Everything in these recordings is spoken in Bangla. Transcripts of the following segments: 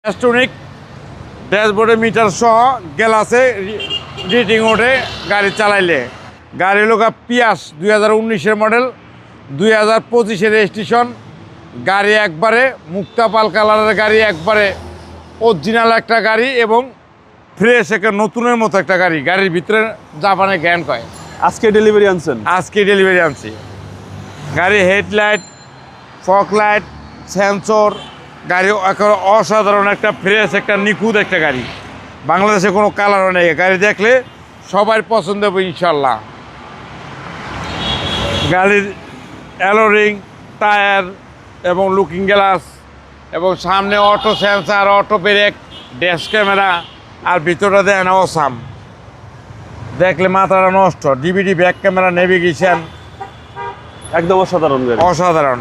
ইলেকট্রনিক ড্যাশবোর্ডে মিটার সহ গ্লাসে রিডিং ওঠে গাড়ি চালাইলে। গাড়ি লোকা পিয়াস 2019-এর মডেল, 2025-এর রেজিস্ট্রেশন। গাড়ি একবারে মুক্তাপাল কালারের গাড়ি, একবারে অরিজিনাল একটা গাড়ি এবং ফ্রেশ একটা নতুনের মতো একটা গাড়ি। গাড়ির ভিতরে জাপানে জ্ঞান কয়। আজকে ডেলিভারি আনছেন? আজকে ডেলিভারি আনছি। গাড়ি হেডলাইট, ফগ লাইট, সেন্সর, গাড়ি একেবারে অসাধারণ একটা ফ্রেশ একটা নিখুঁত একটা গাড়ি। বাংলাদেশে কোনো কালারও নেই। গাড়ি দেখলে সবার পছন্দ হবে ইনশাল্লাহ। গাড়ির অ্যালোরিং, টায়ার এবং লুকিং গ্লাস এবং সামনে auto sensor, auto brake, dash camera, আর ভিতরটা দেন অসাম, দেখলে মাথাটা নষ্ট। ডিভিডি ব্যাক ক্যামেরা, নেভিগেশন, একদম অসাধারণ গাড়ি, অসাধারণ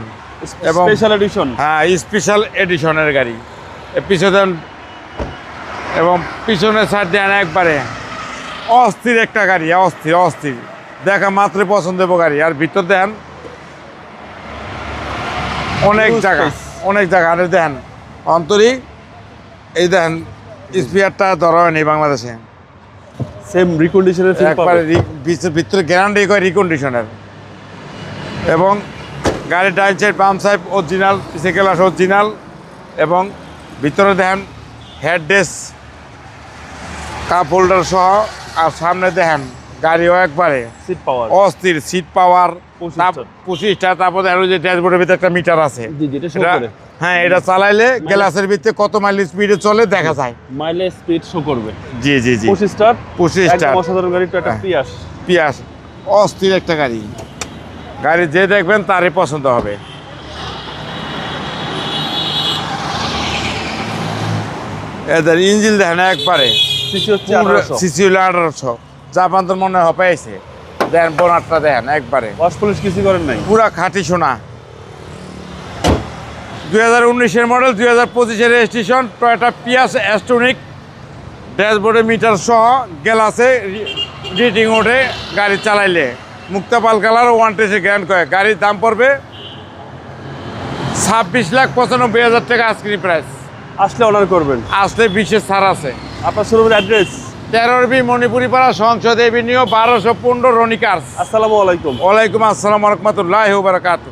এবং স্পেশাল এডিশন। হ্যাঁ, স্পেশাল এডিশনের গাড়ি। পিছনে এবং পিছনের সাইড দেন একবারে অস্থির একটা গাড়ি, অস্থির অস্থির, দেখা মাত্রই পছন্দ হবে গাড়ি। আর ভিতর দেন অনেক জায়গা, অনেক জায়গা। আর দেন অন্তরিক, এই দেন স্পিয়ারটা ধরা হয়নি বাংলাদেশে, সেম রিকন্ডিশনের ফিল একবারে পাবেন। ভিতরে গ্যারান্টি করে রিকন্ডিশনের। এবং গাড়ির ডাইন সাইড, বাম সাইড অরিজিনাল, পিছে গ্লাস অরিজিনাল। এবং ভিতরে দেখেন হেড ডেস্ক, কাপ হোল্ডার সহ। আর সামনে দেখেন গাড়িও একবারে সিট পাওয়ার, অস্থির, সিট পাওয়ার 25টা। 25টা। তারপরে দেখো যে ড্যাশবোর্ডের ভিতরে একটা মিটার আছে। যেটা শো এটা- করে, হ্যাঁ, এটা চালাইলে গ্লাসের ভিতরে কত মাইল স্পিডে চলে দেখা যায়। মাইলেজ স্পিড শো করবে। জি জি জি, 25 স্টার, 25 একদম স্টার। অসাধারণ গাড়ি। তো একটা হ্যাঁ। পিয়াস, পিয়াস, অস্থির একটা গাড়ি। গাড়ি যে দেখবেন তারই পছন্দ হবে। এদের ইঞ্জিন দেখেন একবারে সিসি হচ্ছে 1800। সিসি হলো 1800। জাপান তো মনে হয় পাইছে। দেন বোনারটা দেন একবারে ওয়াশ পলিশ কিছু করেন নাই? পুরা খাঁটি সোনা। 2019-এর মডেল, 2025-এর রেজিস্ট্রেশন। টয়োটা পিয়াস ইলেকট্রনিক ড্যাশবোর্ডে মিটার সহ গ্লাসে রিডিং ওঠে গাড়ি চালাইলে। মুক্তাপাল কালার, 1 গ্র্যান্ড কয়। গাড়ির দাম পড়বে 26,95,000 টাকা আস্কিং প্রাইস। আসলে অর্ডার করবেন, আসলে 20-এর ছাড় আছে। আপনার শোরুমের অ্যাড্রেস? 13B মণিপুরি পাড়া, সংসদ এভিনিউ, 1215 রনিকার্স। আসসালামু আলাইকুম। ওয়ালাইকুম আসসালাম ওয়া রাহমাতুল্লাহি ওয়া বারাকাতুহু।